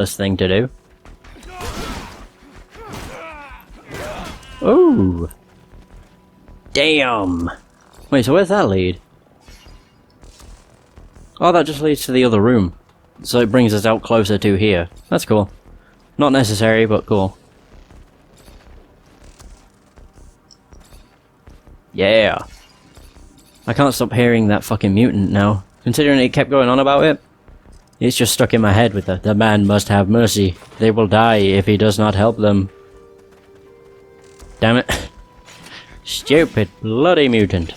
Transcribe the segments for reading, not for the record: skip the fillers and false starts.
this thing to do. Ooh. Damn. Wait, so where's that lead? Oh, that just leads to the other room. So it brings us out closer to here. That's cool. Not necessary, but cool. Yeah. I can't stop hearing that fucking mutant now. Considering it kept going on about it. It's just stuck in my head with the man must have mercy. They will die if he does not help them. Damn it. Stupid bloody mutant.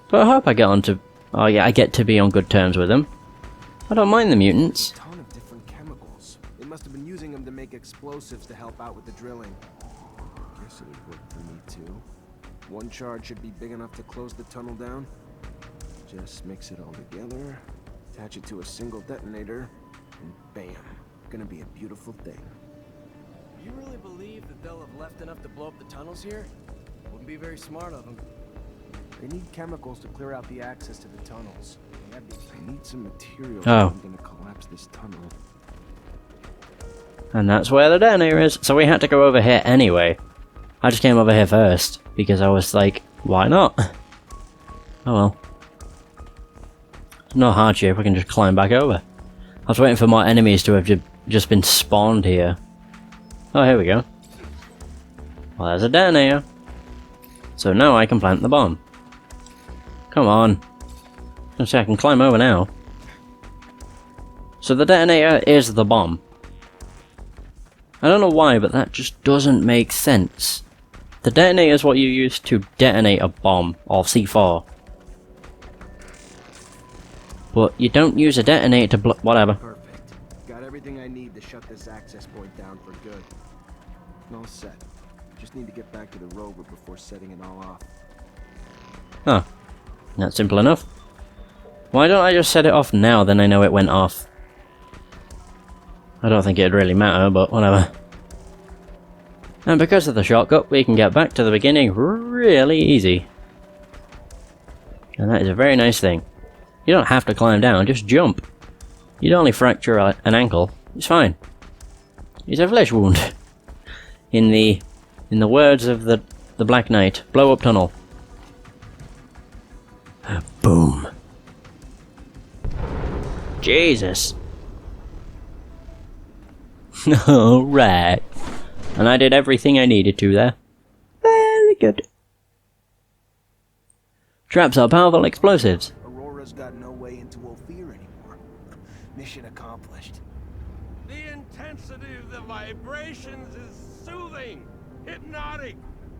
But I hope I get on to... Oh yeah, I get to be on good terms with him. I don't mind the mutants. A ton of different chemicals. They must have been using them to make explosives to help out with the drilling. Guess it would work for me too. One charge should be big enough to close the tunnel down. Just mix it all together, attach it to a single detonator, and bam. Gonna be a beautiful thing. You really believe that they'll have left enough to blow up the tunnels here? Wouldn't be very smart of them. They need chemicals to clear out the access to the tunnels. They need some materials. Oh. I'm gonna collapse this tunnel. And that's where the detonator is. So we had to go over here anyway. I just came over here first, because I was like, why not? Oh well. No hardship, I can just climb back over. I was waiting for more enemies to have just been spawned here. Oh, here we go. Well, there's a detonator. So now I can plant the bomb. Come on. Let's see, I can climb over now. So the detonator is the bomb. I don't know why, but that just doesn't make sense. The detonator is what you use to detonate a bomb, or C4. But you don't use a detonator to whatever. Perfect. Got everything I need to shut this access point down for good. All set. Just need to get back to the rover before setting it all off. Huh. That's simple enough. Why don't I just set it off now, then I know it went off? I don't think it'd really matter, but whatever. And because of the shortcut, we can get back to the beginning really easy. And that is a very nice thing. You don't have to climb down, just jump. You'd only fracture an ankle. It's fine. It's a flesh wound. In the words of the Black Knight, blow up tunnel. Boom. Jesus. Alright. And I did everything I needed to there. Very good. Traps are powerful explosives. Aurora's got no way into Ophir anymore. Mission accomplished. The intensity of the vibrations is soothing, hypnotic.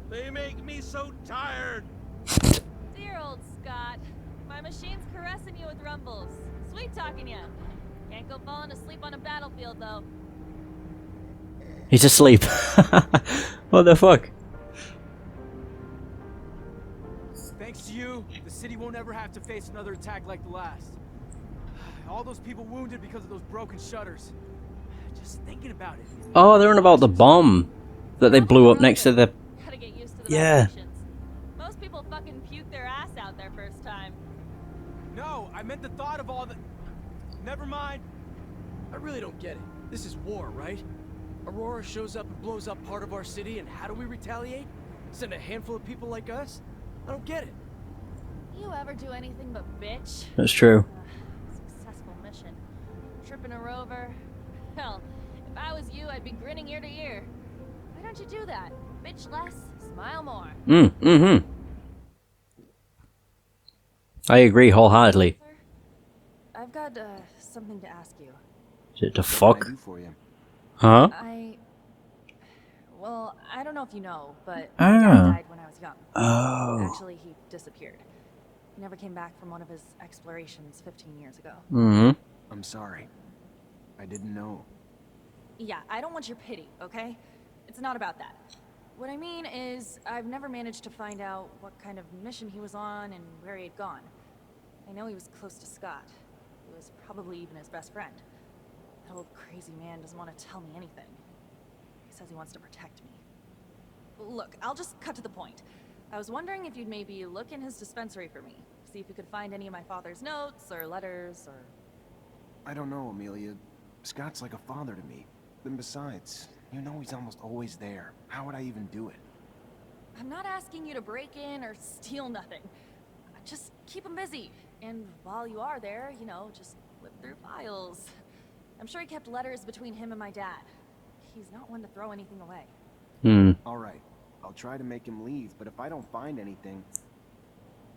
They make me so tired. Dear old Scott, my machine's caressing you with rumbles. Sweet talking you. Can't go falling asleep on a battlefield though. He's asleep. What the fuck? Thanks to you, the city won't ever have to face another attack like the last. All those people wounded because of those broken shutters. Just thinking about it. Oh, they're on about the bomb that they blew up next to the... Gotta get used to the Yeah. vibrations. Most people fucking puke their ass out their first time. No, I meant the thought of all the... Never mind. I really don't get it. This is war, right? Aurora shows up and blows up part of our city, and how do we retaliate? Send a handful of people like us? I don't get it. You ever do anything but bitch? That's true. Successful mission. Tripping a rover. Hell, if I was you, I'd be grinning ear to ear. Why don't you do that? Bitch less, smile more. Mm-hmm. I agree wholeheartedly. I've got something to ask you. Is it to What fuck? can I do for you? Huh? Well, I don't know if you know, but Ah. my dad died when I was young. Oh. Actually, he disappeared. He never came back from one of his explorations 15 years ago. Mm-hmm. I'm sorry. I didn't know. Yeah, I don't want your pity, okay? It's not about that. What I mean is, I've never managed to find out what kind of mission he was on and where he had gone. I know he was close to Scott, who was probably even his best friend. That old crazy man doesn't want to tell me anything. He says he wants to protect me. Look, I'll just cut to the point. I was wondering if you'd maybe look in his dispensary for me. See if you could find any of my father's notes or letters or... I don't know, Amelia. Scott's like a father to me. And besides, you know he's almost always there. How would I even do it? I'm not asking you to break in or steal nothing. Just keep him busy. And while you are there, you know, just flip through files. I'm sure he kept letters between him and my dad. He's not one to throw anything away. All right. I'll try to make him leave, but if I don't find anything...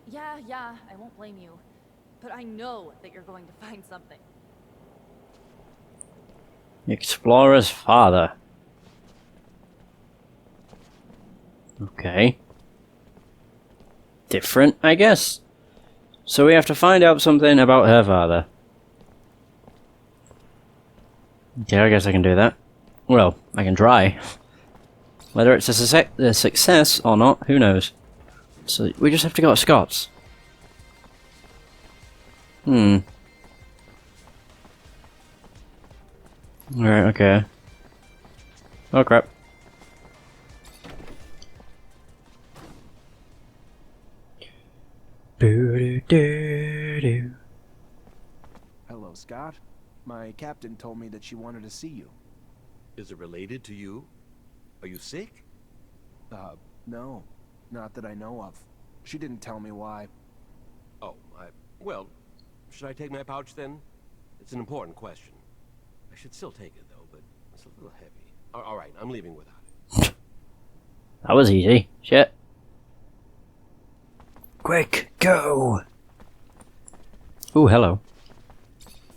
Yeah, I won't blame you. But I know that you're going to find something. Explorer's father. Okay. Different, I guess. So we have to find out something about her father. Okay, I guess I can do that. Well, I can try. Whether it's a success or not, who knows. So we just have to go to Scott's. Alright, okay. Oh crap. Hello, Scott. My captain told me that she wanted to see you. Is it related to you? Are you sick? No. Not that I know of. She didn't tell me why. Oh, well, should I take my pouch then? It's an important question. I should still take it though, but it's a little heavy. All right, I'm leaving without it. That was easy. Shit. Quick, go! Ooh, hello.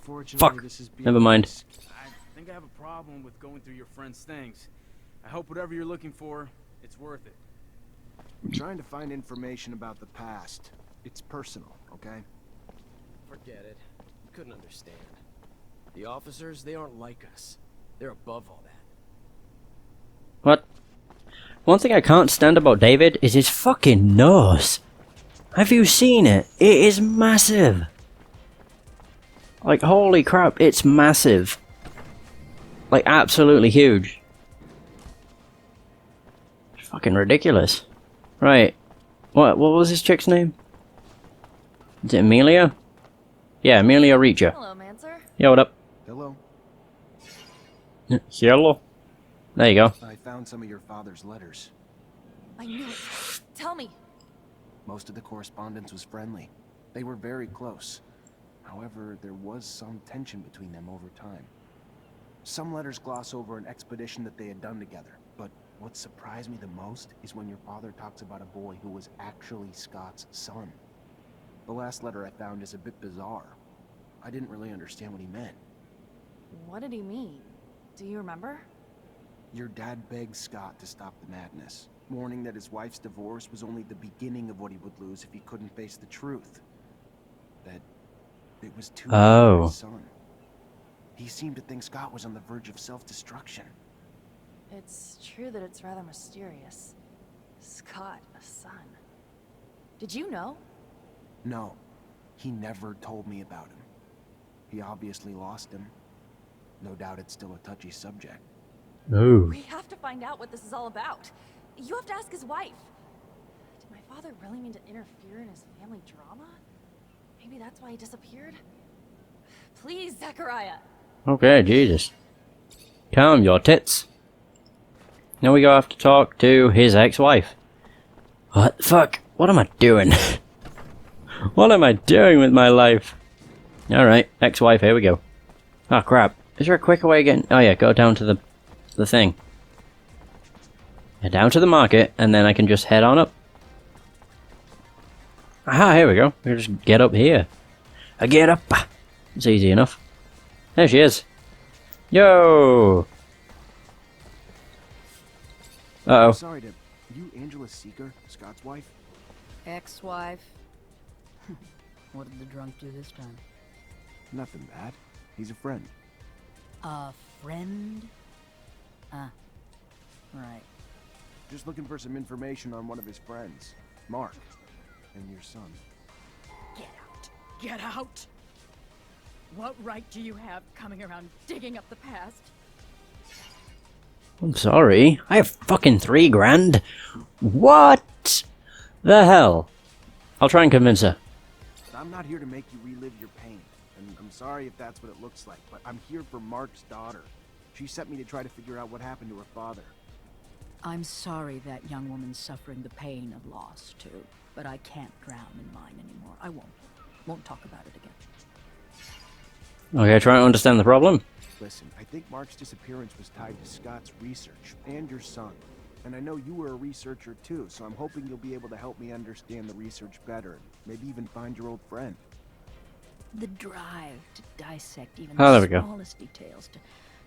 Fortunately, Fuck. this is Never mind. I think I have a problem with going through your friend's things. I hope whatever you're looking for, it's worth it. I'm trying to find information about the past. It's personal, okay? Forget it. You couldn't understand. The officers, they aren't like us. They're above all that. What? One thing I can't stand about David is his fucking nose. Have you seen it? It is massive. Like, holy crap, it's massive. Like, absolutely huge. It's fucking ridiculous. Right. What was this chick's name? Is it Amelia? Yeah, Amelia Reacher. Hello, Mancer. Yo, what up? Hello? Hello? There you go. I found some of your father's letters. I knew it. Tell me. Most of the correspondence was friendly. They were very close. However, there was some tension between them over time. Some letters gloss over an expedition that they had done together, but what surprised me the most is when your father talks about a boy who was actually Scott's son. The last letter I found is a bit bizarre. I didn't really understand what he meant. What did he mean? Do you remember? Your dad begged Scott to stop the madness, warning that his wife's divorce was only the beginning of what he would lose if he couldn't face the truth. That it was too late for his son. He seemed to think Scott was on the verge of self-destruction. It's true that it's rather mysterious. Scott, a son. Did you know? No, he never told me about him. He obviously lost him. No doubt it's still a touchy subject. Ooh. We have to find out what this is all about. You have to ask his wife. Did my father really mean to interfere in his family drama? Maybe that's why he disappeared? Please, Zachariah. Okay, Jesus. Calm your tits. Now we go have to talk to his ex-wife. What the fuck? What am I doing? What am I doing with my life? Alright, ex-wife, here we go. Oh crap. Is there a quicker way again? Oh yeah, go down to the thing. Head down to the market, and then I can just head on up. Aha, here we go. We can just get up here. I get up. It's easy enough. There she is. Yo! Uh-oh. Sorry, Deb. You Angela Seeker, Scott's wife? Ex-wife. What did the drunk do this time? Nothing bad. He's a friend. A friend? Ah. Right. Just looking for some information on one of his friends, Mark, and your son. Get out. Get out! What right do you have coming around digging up the past? I'm sorry. I have fucking $3 grand. What the hell? I'll try and convince her. I'm not here to make you relive your pain. and I'm sorry if that's what it looks like, but I'm here for Mark's daughter. She sent me to try to figure out what happened to her father. I'm sorry that young woman's suffering the pain of loss, too. But I can't drown in mine anymore. I won't. Won't talk about it again. Okay, trying to understand the problem. Listen, I think Mark's disappearance was tied to Scott's research and your son. And I know you were a researcher too, so I'm hoping you'll be able to help me understand the research better, and maybe even find your old friend. The drive to dissect even Oh, there we the go. smallest details, to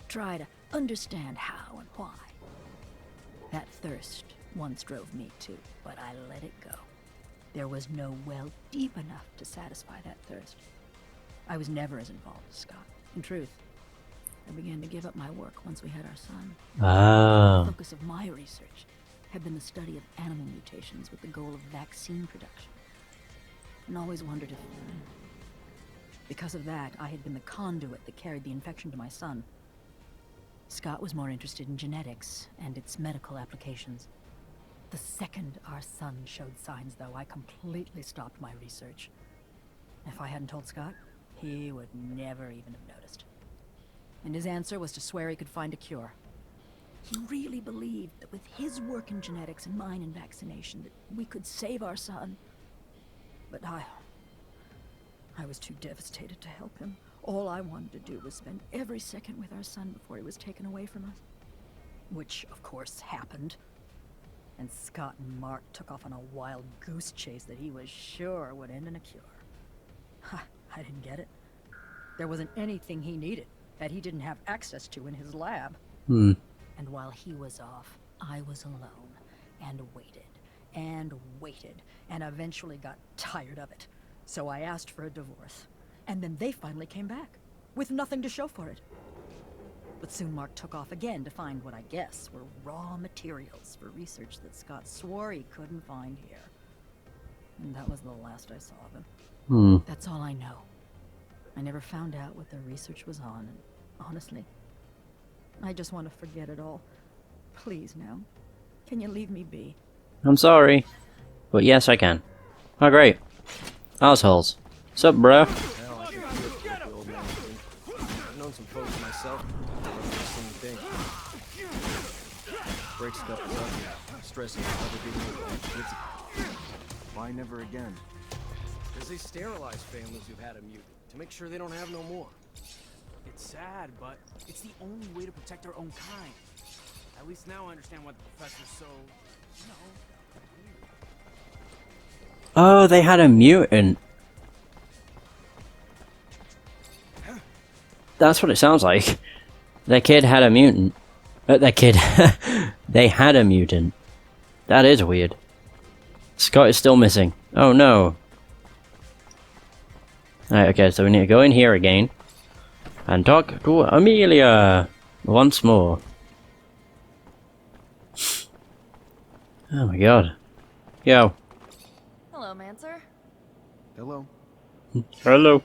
try to understand how and why. That thirst once drove me too, but I let it go. There was no well deep enough to satisfy that thirst. I was never as involved as Scott. In truth, I began to give up my work once we had our son. The Ah. focus of my research had been the study of animal mutations with the goal of vaccine production. And always wondered if... Because of that, I had been the conduit that carried the infection to my son. Scott was more interested in genetics and its medical applications. The second our son showed signs, though, I completely stopped my research. If I hadn't told Scott, he would never even have noticed. And his answer was to swear he could find a cure. He really believed that with his work in genetics and mine in vaccination, that we could save our son. But I was too devastated to help him. All I wanted to do was spend every second with our son before he was taken away from us. Which, of course, happened. And Scott and Mark took off on a wild goose chase that he was sure would end in a cure. Ha, I didn't get it. There wasn't anything he needed that he didn't have access to in his lab. Hmm. And while he was off, I was alone, and waited, and waited, and eventually got tired of it. So I asked for a divorce. And then they finally came back, with nothing to show for it. But soon Mark took off again to find what I guess were raw materials for research that Scott swore he couldn't find here. And that was the last I saw of him. Hmm. That's all I know. I never found out what their research was on, and honestly, I just want to forget it all. Please now. Can you leave me be? I'm sorry. But yes, I can. Oh, great. Assholes. Sup, bro? Hell, I can feel it like the old man think. I've known some folks myself who do the same thing. Break stuff is ugly. Stressing other people. Why never again? Because they sterilize families who've had a mutant to make sure they don't have no more. It's sad, but it's the only way to protect our own kind. At least now I understand why the professor's so, you know, weird. Oh, they had a mutant. That's what it sounds like. Their kid had a mutant. Their kid. They had a mutant. That is weird. Scott is still missing. Oh no. Alright, okay, so we need to go in here again. And talk to Amelia. Once more. Oh my god. Yo. Hello, Mancer. Hello. Hello.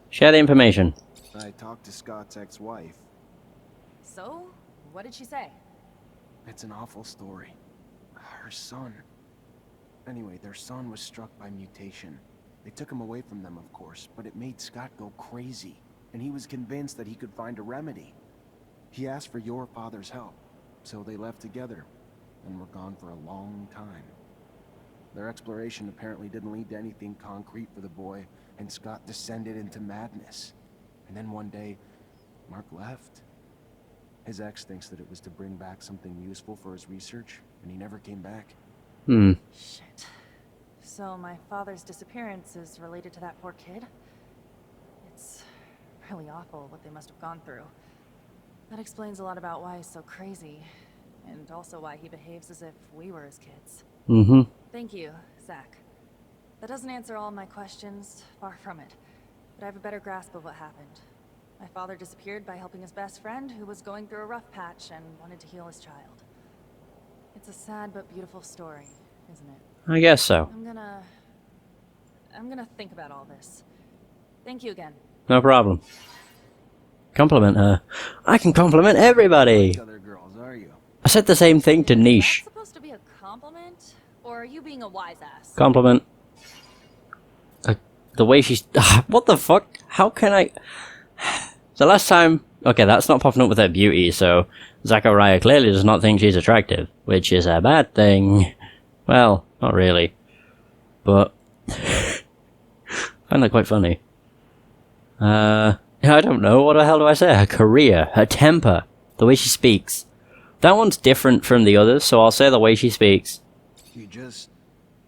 Share the information. I talked to Scott's ex-wife. So, what did she say? It's an awful story. Her son. Anyway, their son was struck by mutation. They took him away from them, of course, but it made Scott go crazy, and he was convinced that he could find a remedy. He asked for your father's help, so they left together, and were gone for a long time. Their exploration apparently didn't lead to anything concrete for the boy, and Scott descended into madness. And then one day, Mark left. His ex thinks that it was to bring back something useful for his research, and he never came back. Hmm. Shit. So my father's disappearance is related to that poor kid? It's really awful what they must have gone through. That explains a lot about why he's so crazy, and also why he behaves as if we were his kids. Mm-hmm. Thank you, Zach. That doesn't answer all of my questions, far from it. But I have a better grasp of what happened. My father disappeared by helping his best friend, who was going through a rough patch and wanted to heal his child. It's a sad but beautiful story, isn't it? I guess so. I'm gonna think about all this. Thank you again. No problem. Compliment her. I can compliment everybody. Other girls, are you? I said the same thing to Is Niche. that supposed to be a compliment? Or are you being a wise ass? Compliment. The way she's... What the fuck? How can I... The last time... Okay, that's not popping up with her beauty, so... Zachariah clearly does not think she's attractive, which is a bad thing. Well, not really. But... I find that quite funny. I don't know, what the hell do I say? Her career, her temper, the way she speaks. That one's different from the others, so I'll say the way she speaks. You just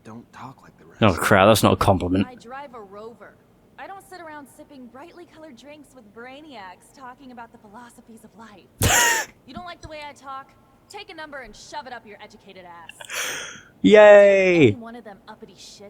don't talk like the rest. Oh crap, that's not a compliment. I drive a Rover. I don't sit around sipping brightly colored drinks with brainiacs talking about the philosophies of life. You don't like the way I talk? Take a number and shove it up your educated ass. Yay! One of them uppity shit